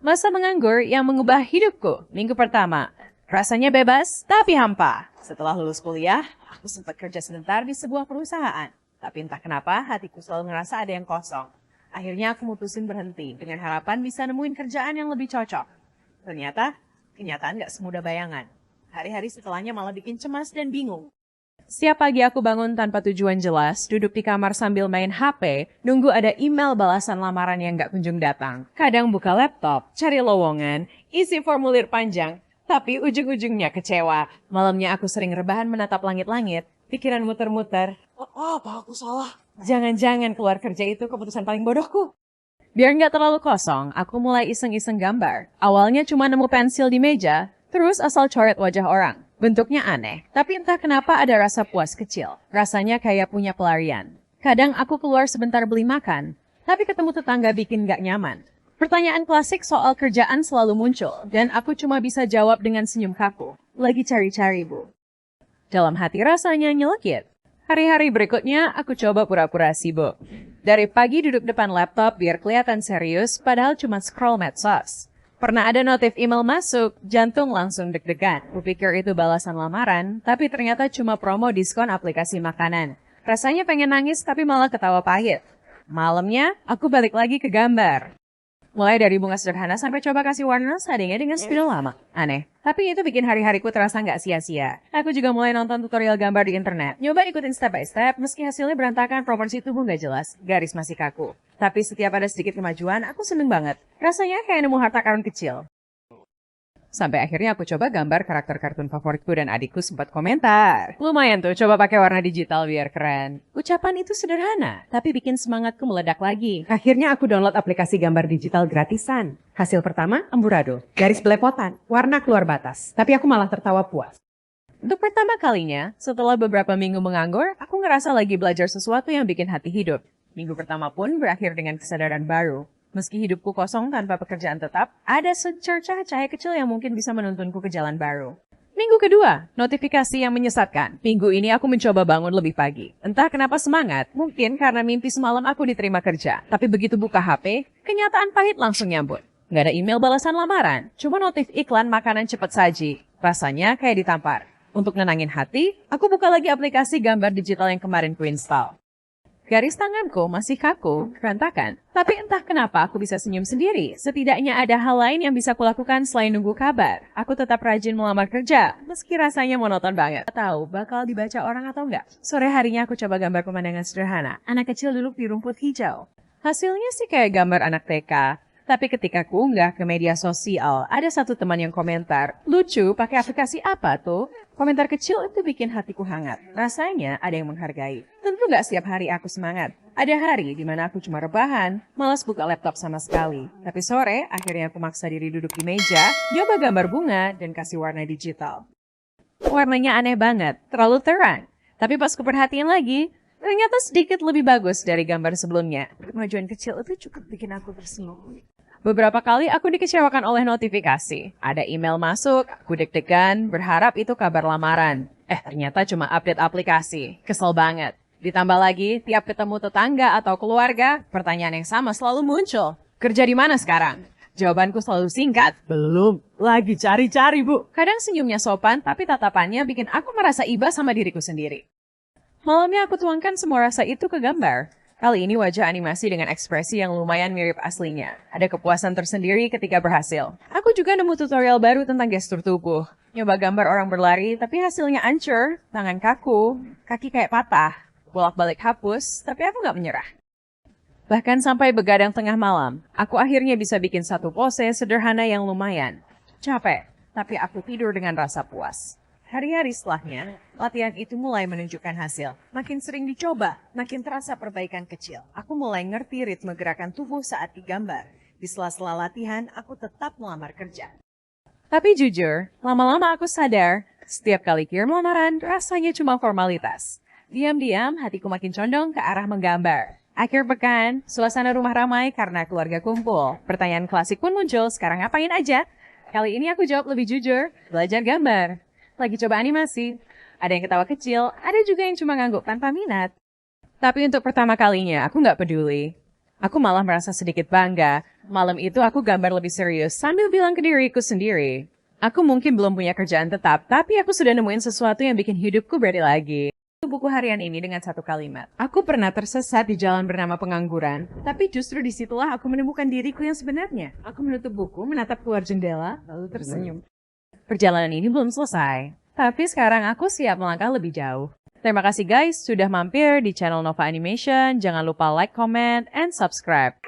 Masa menganggur yang mengubah hidupku. Minggu pertama. Rasanya bebas, tapi hampa. Setelah lulus kuliah, aku sempat kerja sebentar di sebuah perusahaan. Tapi entah kenapa, hatiku selalu ngerasa ada yang kosong. Akhirnya aku mutusin berhenti dengan harapan bisa nemuin kerjaan yang lebih cocok. Ternyata, kenyataan gak semudah bayangan. Hari-hari setelahnya malah bikin cemas dan bingung. Setiap pagi aku bangun tanpa tujuan jelas, duduk di kamar sambil main HP, nunggu ada email balasan lamaran yang gak kunjung datang. Kadang buka laptop, cari lowongan, isi formulir panjang, tapi ujung-ujungnya kecewa. Malamnya aku sering rebahan menatap langit-langit, pikiran muter-muter. Apa aku salah? Jangan-jangan keluar kerja itu keputusan paling bodohku. Biar nggak terlalu kosong, aku mulai iseng-iseng gambar. Awalnya cuma nemu pensil di meja, terus asal coret wajah orang. Bentuknya aneh, tapi entah kenapa ada rasa puas kecil. Rasanya kayak punya pelarian. Kadang aku keluar sebentar beli makan, tapi ketemu tetangga bikin nggak nyaman. Pertanyaan klasik soal kerjaan selalu muncul, dan aku cuma bisa jawab dengan senyum kaku. Lagi cari-cari, Bu. Dalam hati rasanya nyelekit. Hari-hari berikutnya, aku coba pura-pura sibuk. Dari pagi duduk depan laptop biar kelihatan serius, padahal cuma scroll medsos. Pernah ada notif email masuk, jantung langsung deg-degan. Kupikir itu balasan lamaran, tapi ternyata cuma promo diskon aplikasi makanan. Rasanya pengen nangis tapi malah ketawa pahit. Malamnya, aku balik lagi ke gambar. Mulai dari bunga sederhana sampai coba kasih warna seadanya dengan spidol lama. Aneh, tapi itu bikin hari-hariku terasa nggak sia-sia. Aku juga mulai nonton tutorial gambar di internet. Nyoba ikutin step by step, meski hasilnya berantakan, proporsi tubuh nggak jelas, garis masih kaku. Tapi setiap ada sedikit kemajuan, aku seneng banget. Rasanya kayak nemu harta karun kecil. Sampai akhirnya aku coba gambar karakter kartun favoritku dan adikku sempat komentar. Lumayan tuh, coba pakai warna digital biar keren. Ucapan itu sederhana, tapi bikin semangatku meledak lagi. Akhirnya aku download aplikasi gambar digital gratisan. Hasil pertama, amburadul. Garis belepotan, warna keluar batas. Tapi aku malah tertawa puas. Untuk pertama kalinya, setelah beberapa minggu menganggur, aku ngerasa lagi belajar sesuatu yang bikin hati hidup. Minggu pertama pun berakhir dengan kesadaran baru. Meski hidupku kosong tanpa pekerjaan tetap, ada secercah cahaya kecil yang mungkin bisa menuntunku ke jalan baru. Minggu kedua, notifikasi yang menyesatkan. Minggu ini aku mencoba bangun lebih pagi. Entah kenapa semangat, mungkin karena mimpi semalam aku diterima kerja. Tapi begitu buka HP, kenyataan pahit langsung nyambut. Nggak ada email balasan lamaran, cuma notif iklan makanan cepat saji. Rasanya kayak ditampar. Untuk nenangin hati, aku buka lagi aplikasi gambar digital yang kemarin ku install. Garis tanganku masih kaku, kerantakan. Tapi entah kenapa aku bisa senyum sendiri. Setidaknya ada hal lain yang bisa kulakukan selain nunggu kabar. Aku tetap rajin melamar kerja, meski rasanya monoton banget. Tahu bakal dibaca orang atau enggak. Sore harinya aku coba gambar pemandangan sederhana. Anak kecil duduk di rumput hijau. Hasilnya sih kayak gambar anak TK. Tapi ketika aku unggah ke media sosial, ada satu teman yang komentar, lucu, pakai aplikasi apa tuh? Komentar kecil itu bikin hatiku hangat. Rasanya ada yang menghargai. Tentu nggak setiap hari aku semangat. Ada hari di mana aku cuma rebahan, malas buka laptop sama sekali. Tapi sore, akhirnya aku maksa diri duduk di meja, coba gambar bunga, dan kasih warna digital. Warnanya aneh banget, terlalu terang. Tapi pas kuperhatiin lagi, ternyata sedikit lebih bagus dari gambar sebelumnya. Kemajuan kecil itu cukup bikin aku tersenyum. Beberapa kali aku dikecewakan oleh notifikasi. Ada email masuk, aku deg-degan, berharap itu kabar lamaran. Ternyata cuma update aplikasi. Kesel banget. Ditambah lagi, tiap ketemu tetangga atau keluarga, pertanyaan yang sama selalu muncul. Kerja di mana sekarang? Jawabanku selalu singkat. Belum. Lagi cari-cari, Bu. Kadang senyumnya sopan, tapi tatapannya bikin aku merasa iba sama diriku sendiri. Malamnya aku tuangkan semua rasa itu ke gambar. Kali ini wajah animasi dengan ekspresi yang lumayan mirip aslinya. Ada kepuasan tersendiri ketika berhasil. Aku juga nemu tutorial baru tentang gestur tubuh. Nyoba gambar orang berlari, tapi hasilnya ancur, tangan kaku, kaki kayak patah. Bolak-balik hapus, tapi aku nggak menyerah. Bahkan sampai begadang tengah malam, aku akhirnya bisa bikin satu pose sederhana yang lumayan. Capek, tapi aku tidur dengan rasa puas. Hari-hari setelahnya, latihan itu mulai menunjukkan hasil. Makin sering dicoba, makin terasa perbaikan kecil. Aku mulai ngerti ritme gerakan tubuh saat digambar. Di sela-sela latihan, aku tetap melamar kerja. Tapi jujur, lama-lama aku sadar, setiap kali kirim lamaran, rasanya cuma formalitas. Diam-diam, hatiku makin condong ke arah menggambar. Akhir pekan, suasana rumah ramai karena keluarga kumpul. Pertanyaan klasik pun muncul, sekarang ngapain aja? Kali ini aku jawab lebih jujur, belajar gambar. Lagi coba animasi. Ada yang ketawa kecil, ada juga yang cuma ngangguk tanpa minat. Tapi untuk pertama kalinya, aku nggak peduli. Aku malah merasa sedikit bangga. Malam itu aku gambar lebih serius sambil bilang ke diriku sendiri. Aku mungkin belum punya kerjaan tetap, tapi aku sudah nemuin sesuatu yang bikin hidupku berarti lagi. Buku harian ini dengan satu kalimat. Aku pernah tersesat di jalan bernama pengangguran, tapi justru disitulah aku menemukan diriku yang sebenarnya. Aku menutup buku, menatap keluar jendela, lalu tersenyum. Perjalanan ini belum selesai, tapi sekarang aku siap melangkah lebih jauh. Terima kasih guys sudah mampir di channel Nova Animation. Jangan lupa like, comment, and subscribe.